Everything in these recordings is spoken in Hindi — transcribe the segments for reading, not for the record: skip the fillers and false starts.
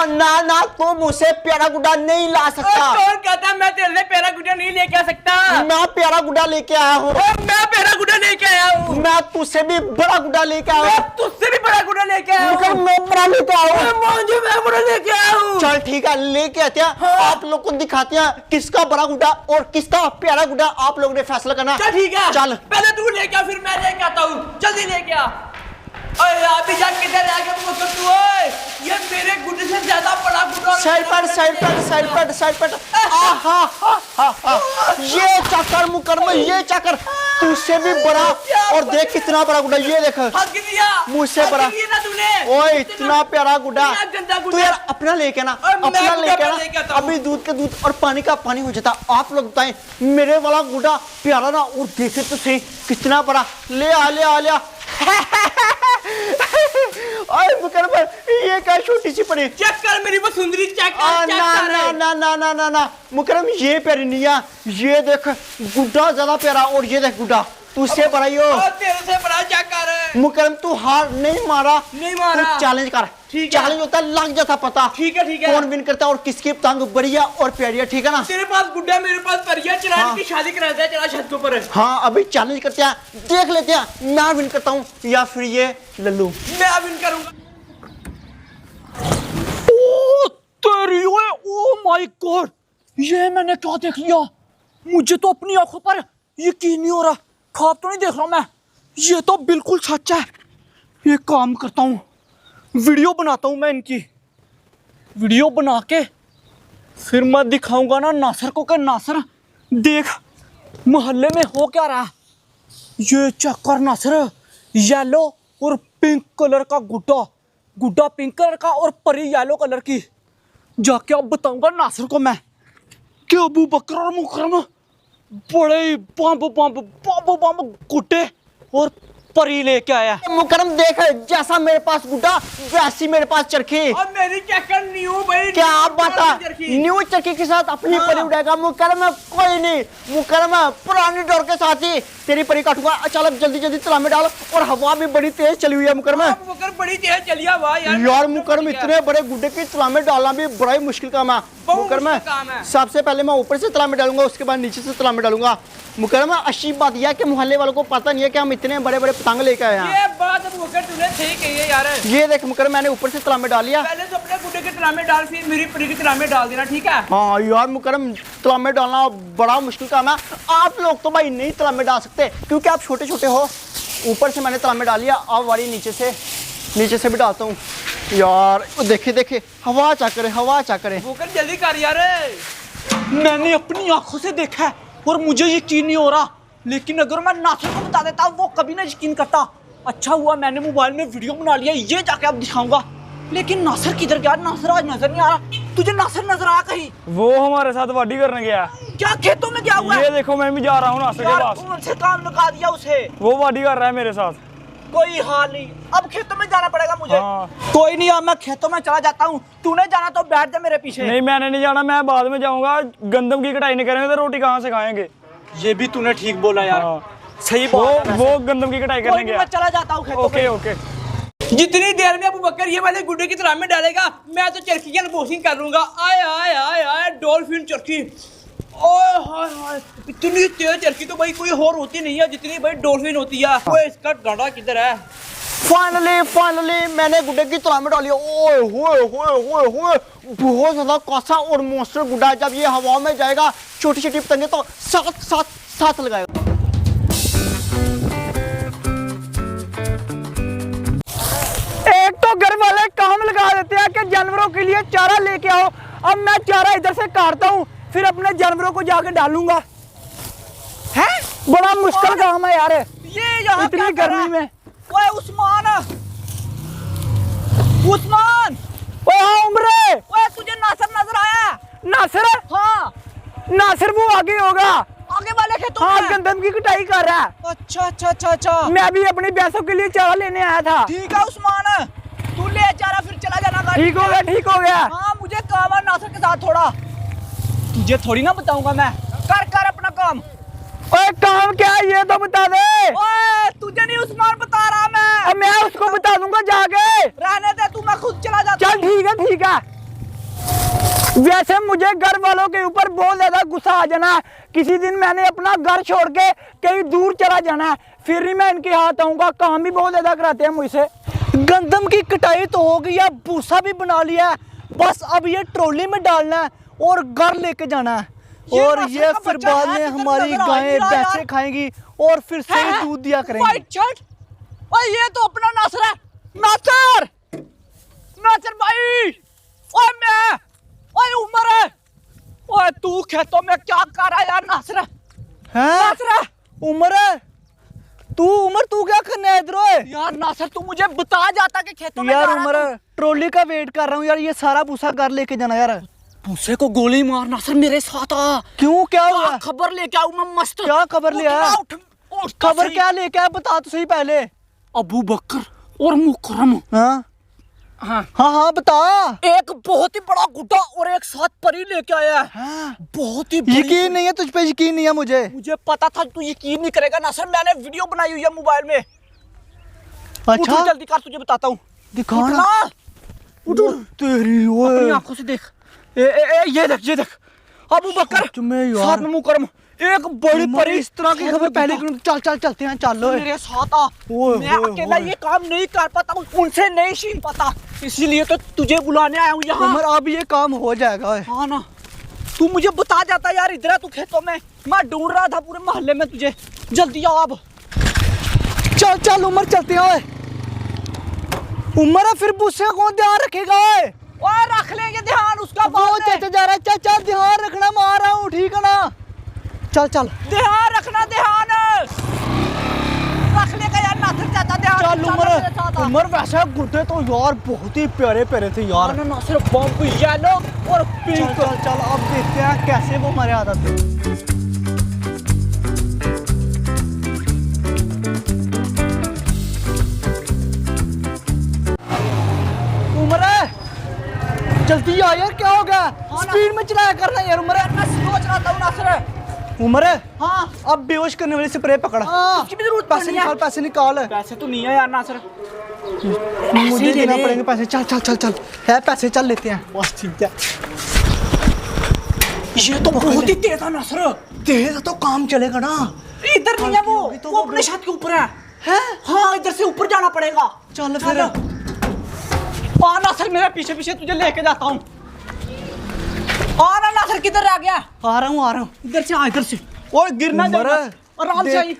ना ना तू मुझसे प्यारा गुड्डा नहीं ला सकता। कौन कहता मैं तेरे लिए प्यारा गुड्डा नहीं लेके आ सकता? मैं प्यारा गुड्डा लेके आया हूँ। मैं प्यारा गुड्डा लेके आया हूँ। मैं तुझसे भी बड़ा गुड्डा लेके आया हूँ। तुझसे भी बड़ा गुड्डा लेके आया हूँ। मैं बड़ा लेके आया हूँ। मैं बड़ा लेके आया हूँ। चल ठीक है, लेके आते हैं। हाँ। आप लोग को दिखाते हैं किसका बड़ा गुड्डा और किसका प्यारा गुड्डा, आप लोग ने फैसला करना। चल ठीक है, चल पहले तू लेके आ फिर मैं लेके आता हूँ। जल्दी लेके आ। ओए अभी जा किधर आ गया मुझको तू? ओए ये मेरे गुड्डे से ज्यादा बड़ा गुड्डा। साइड पर ये चक्कर मुकरमा, ये चक्कर तुझसे भी बड़ा। और देख कितना बड़ा गुड्डा, ये देख मुझसे बड़ा। ओए इतना प्यारा गुड्डा तू यार अपना लेके ना, अपना लेके ना। अभी दूध के दूध और पानी का पानी हो जाता। आप लोग बताएं मेरे वाला गुड्डा प्यारा ना, और देखे तो सही कितना बड़ा। ले आ ओए मुकरमा, ये क्या छोटी सी पड़ी। चेक कर मेरी वो सुंदरी, चेक कर। ना मुकरम, ये प्यारी नहीं है। ये देख गुड्डा ज्यादा प्यारा, और ये देख गुड्डा तुझसे बड़ा ही हो। तेरे से बड़ा चेक कर। मुकरम तू हार नहीं मारा। तू चैलेंज कर। चैलेंज होता है, लग जाता पता। ठीक है कौन विन करता है और किसकी पतंग बढ़िया और प्यारी है, ठीक है ना? तेरे पास गुड्डा मेरे पास परिया, चला इनकी शादी कराते हैं। चला छत के ऊपर। हाँ अभी चैलेंज करते हैं, देख लेते हैं मैं विन करता हूँ या फिर ये लल्लू। मैं विन करूंगा। ओ माय गॉड, ये मैंने क्या देख लिया? मुझे तो अपनी आंखों पर यकीन नहीं हो रहा। ख्वाब तो नहीं देख रहा मैं, ये तो बिल्कुल सच है। ये काम करता हूँ, वीडियो बनाता हूँ मैं इनकी। वीडियो बना के फिर मैं दिखाऊंगा ना नासिर को कि नासिर देख मोहल्ले में हो क्या रहा। ये चेक कर नासिर, येलो और पिंक कलर का गुड्डा पिंक कलर का और परी येलो कलर की। जाके अब बताऊंगा नासिर को मैं कि अबू बकर और मुकरमा बड़े बम गुड्डे और परी लेके आया। मुकरम देख, जैसा मेरे पास गुड्डा वैसी मेरे पास चरखी। अब मेरी चक्कर न्यू भाई, क्या आप बता, न्यू चरखी के साथ अपनी परी उड़ाएगा। मुकरम कोई नहीं, मुकरम पुरानी डोर के साथ ही तेरी परी काटूंगा। चल अब जल्दी जल्दी तला में डाल, और हवा भी बड़ी तेज चली हुई है मुकरम। बड़ी तेज चली है यार मुकरम, इतने बड़े गुड्डे की तला में डालना भी बड़ा ही मुश्किल काम है मुकरम। सबसे पहले मैं ऊपर से तला में डालूंगा, उसके बाद नीचे से तला में डालूंगा। मुकरम अच्छी बात यह है कि मोहल्ले वालों को पता नहीं है कि हम इतने बड़े बड़े पतंग लेके आए हैं। ये बात मुकर तूने सही कही है यार। ये देख मुकरम, मैंने ऊपर से तला में डाल लिया। पहले तो अपने गुड्डे के तला में डाल, फिर मेरी परी के तला में डाल देना, ठीक है? हाँ यार मुकरम, तला में डालना बड़ा मुश्किल काम है। आप लोग तो भाई नहीं तला में डाल सकते क्योंकि आप छोटे छोटे हो। ऊपर से मैंने तला में डाल लिया, अब वाली नीचे से भी डालता हूँ। यार देखे हवा चा करे। मुकर जल्दी कर यार। मैंने अपनी आंखों से देखा है और मुझे यकीन नहीं हो रहा, लेकिन अगर मैं नासिर को बता देता वो कभी ना यकीन करता। अच्छा हुआ मैंने मोबाइल में वीडियो बना लिया, ये जाके अब दिखाऊंगा। लेकिन नासिर किधर गया? नासिर आज नजर नहीं आ रहा। तुझे नासिर नजर आया कहीं? वो हमारे साथ वाडी करने गया। क्या खेतों में गया हुआ? ये देखो मैं भी जा रहा हूँ नासिर के पास। कौन से काम लगा दिया उसे? वो वाडी कर रहा है मेरे साथ। कोई हाल नहीं, अब खेतों में जाना पड़ेगा मुझे। हाँ। कोई नहीं, अब मैं खेतों में चला जाता हूँ। तूने जाना तो बैठ जा मेरे पीछे। नहीं मैंने नहीं जाना, मैं बाद में जाऊंगा। गंदम की कटाई नहीं करेंगे तो रोटी कहाँ से खाएंगे? ये भी तूने ठीक बोला यार। सही बात है। वो गंदम की कटाई करने गया। मैं चला जाता हूँ खेतों में। ओके। जितनी देर में अबू बकर ये वाले गुड्डे की तला में डालेगा, मैं तो चरखी की अनबॉक्सिंग कर लूंगा। आए डॉल्फिन चरखी। ओए हाय हाय, इतनी तेज चरखी तो भाई कोई और होती नहीं है जितनी भाई डॉल्फिन होती है। वो इसका डांडा किधर है? फाइनली मैंने गुड्डे की तला में डाली। ओए होए बहुत ज्यादा कौसा और मॉन्स्टर गुड्डा। जब ये हवा में जाएगा छोटी छोटी पतंगे तो साथ लगाएगा। एक तो घर वाले काम लगा देते हैं कि जानवरों के लिए चारा लेके आओ। अब मैं चारा इधर से काटता हूँ, फिर अपने जानवरों को जाके डालूंगा। है बड़ा मुश्किल काम है यार ये, यहाँ इतनी गर्मी में। ओए उस्मान, ओए उम्रे, ओए तुझे नासिर नजर आया? नासिर? हाँ नासिर वो आगे होगा, आगे वाले खेतों में। हाँ गंदम की कटाई कर रहा है। अच्छा। मैं भी अपनी भैंसों के लिए चारा लेने आया था। ठीक है उस्मान, तू ले चारा फिर चला जाना। ठीक हो गया। हाँ मुझे काम है नासिर के साथ थोड़ा। तुझे थोड़ी ना बताऊंगा मैं। कर अपना काम। ओए काम क्या है ये तो बता दे। ओए तुझे नहीं उस्मान बता रहा मैं उसको बता दूंगा जाके। रहने दे तू, मैं खुद चला जाता। चल ठीक है। वैसे मुझे घर वालों के ऊपर बहुत ज्यादा गुस्सा आ जाना है। किसी दिन मैंने अपना घर छोड़ के कहीं दूर चला जाना है, फिर ही मैं इनके हाथ आऊंगा। काम भी बहुत ज्यादा कराते हैं मुझसे। गंदम की कटाई तो हो गई है, भूसा भी बना लिया है, बस अब ये ट्रॉली में डालना है और घर लेके जाना है। और ये फिर बाद में हमारी गायें भैंसें खाएंगी और फिर सही दूध दिया करेंगी। ओए ये तो अपना नासर है। नासर नासर भाई, ओए मैं, ओए उमर है, ओए तू खेतों में क्या कर रहा है यार नासर? हैं? उमर तू क्या करने है इधर? यार नासर तू मुझे बता जाता कि खेतों में यार जा रहा उमर तू। ट्रॉली का वेट कर रहा हूँ यार, ये सारा भूसा घर लेके जाना यार। भूसे को गोली मार नासर, मेरे साथ आ। क्यों, क्या हुआ? खबर लेके आऊं मैं मस्त। क्या खबर ले आया? उठ खबर क्या लेके आया बता तो सही पहले। अबू बकर और मुकरम, हाँ हाँ हाँ बता। एक बहुत ही बड़ा गुड्डा और एक साथ परी लेके आया है। हाँ। बहुत ही बड़ी यकीन नहीं है तुझ पे, यकीन नहीं है मुझे। मुझे पता था तू यकीन नहीं करेगा नासर, मैंने वीडियो बनाई हुई है मोबाइल में। अच्छा उठ जल्दी कर, तुझे बताता हूँ। दिखाना। उठ तेरी ओए। अपनी आंखों से देख। ये देख अबू बकर सच में यार। साथ में मुकरम, एक बड़ी परी। इस तरह की खबर पहले क्यों? चल चल चलते हैं, चल ओए। मेरे साथ आ। ओए, मैं ओए, अकेला ओए। ये काम नहीं कर पाता हूँ, उनसे नहीं छीन पाता, इसीलिए तो तुझे बुलाने आया हूँ यहाँ। उमर अब ये काम हो जाएगा ओए। हाँ ना, तू मुझे बता जाता यार, इधर है तू खेतों में, मैं ढूंढ रहा था पूरे मोहल्ले में तुझे। जल्दी आओ अब। चल चल उमर चलते हैं ओए। उमर फिर भूसे का कौन ध्यान रखेगा ओए? ओए रख लेंगे ध्यान उसका, वो बाद में। चाचा जा रहा है, चाचा ध्यान रखना, मार रहा हूँ, ठीक है ना? चल चल ध्यान रखना, ध्यान रख लेगा यार नासर चाचा, ध्यान। चल मेरे साथ आ। उमर वैसे गुड्डे तो यार बहुत ही प्यारे प्यारे थे यार। ना नासर बम्प येलो और चल पिंक। चल चल अब देखते हैं कैसे वो हमारे हाथ आते हैं। उमर जल्दी आ यार, क्या हो गया? स्पीड में चलाया करना यार उमर। मैं स्लो चलाता हूँ नासर। उमर हाँ अब बेहोश करने वाली स्प्रे पकड़। उसकी भी जरूरत पैसे नहीं है। निकाल, पैसे निकाल। पैसे तो नहीं है यार नासर। मुझे देना पड़ेंगे पैसे। चल चल चल चल है पैसे, चल लेते हैं। बस ठीक है। ये तो बहुत ही तेज है नासर। तेज तो काम चलेगा ना। इधर नहीं है वो तो वो अपने छत के ऊपर है। हैं? हाँ इधर से ऊपर जाना पड़ेगा। चल फिर। आ नासर मेरे पीछे पीछे तुझे लेके जाता हूँ। आ ना नासर, किधर रह गया? आ रहा हूँ। इधर से आ, इधर से। और गिरना उमर, जाएगा आराम से आई।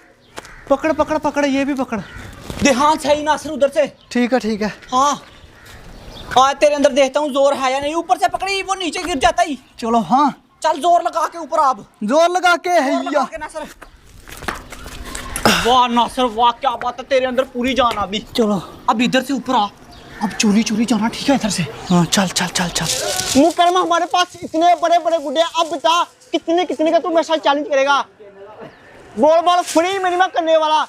पकड़ पकड़ पकड़, ये भी पकड़। ध्यान से आई नासर, उधर से। ठीक है ठीक है। हाँ आज तेरे अंदर देखता हूँ जोर है या नहीं। ऊपर से पकड़ी, वो नीचे गिर जाता ही। चलो हाँ, चल जोर लगा के ऊपर आप। जोर लगा के है जोर लगा के नासर। वाह नासर वाह, क्या बात है, तेरे अंदर पूरी जान आ भी। चलो अब इधर से ऊपर आ, अब चोरी चोरी जाना, ठीक है इधर से। हाँ चल चल चल चल। मुकरमा हमारे पास इतने बड़े बड़े गुड्डे, अब बता कितने कितने का तू मेरे साथ चैलेंज करेगा? बोल बोल, फ्री मिनिमम करने वाला।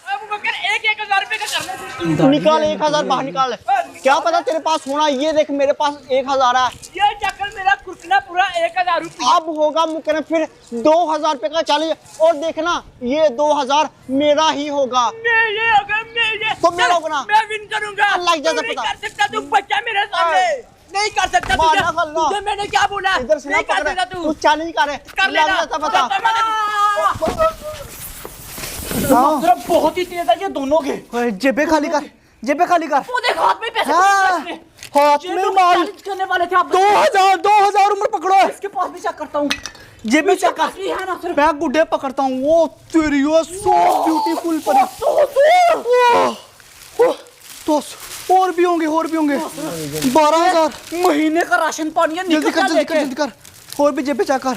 एक 1,000 रुपए का करना। निकाल 1,000 बाहर निकाल। क्या पता तेरे पास होना, ये देख मेरे पास 1,000 है। ये चक्कर मेरा कुर्कना पूरा 1,000 रुपए। अब होगा मुकरम फिर 2,000 रुपए का चैलेंज, और देखना ये 2,000 मेरा ही होगा। तो मेरा होगा ना? मैं विन करूंगा। अल्लाह की इजाजत तू नहीं बता। कर सकता, तू बच्चा मेरे सामने नहीं कर सकता। माना खल्ला। तुझे मैंने क्या बोला? इधर से ना नहीं कर पकड़, सकता तू चैलेंज कर। कर लेना। अल्लाह की इजाजत बता। सिर्फ बहुत ही तेज है ये दोनों के। ओए, जेबे खाली कर, जेबे खाली कर। वो देख हाथ में पैसे। हाँ, हाथ ये में लोग माल। challenge करने वाले थे आप। 2,000 उम्र पकड़ो। इसके पास भी चेक करता हूँ। जेबे इसके चेक पास कर। भी है ना सिर्फ। मैं गुड्डे पकड़ता हूँ। वो तेरी वो सो ब्यूटीफुल परी। और भी होंगे, और भी होंगे। 12,000 महीने का राशन पानी है। जल्दी कर, जल्दी कर, जल्दी कर। और भी जेबे चेक कर।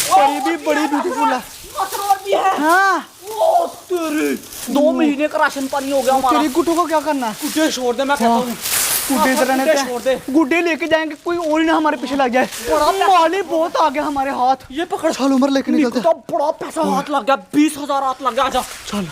परी भी बड़ी ब्यूटीफुल है। और भी है। हाँ ओ तेरी 2 महीने का राशन पानी हो गया हमारा। तेरी गुड्डों को क्या करना है? गुड्डे छोड़ दे, मैं कहता हूँ। गुड्डे इधर रहने गुड्डे छोड़ दे। दे। गुड्डे लेके जाएंगे, कोई और ही ना हमारे पीछे लग जाए। माल ही बहुत आ गया हमारे हाथ। ये पकड़। चल उम्र लेके निकलते। तो बड़ा पैसा हाथ लग गया, 20,000 हाथ लग गया। आजा चल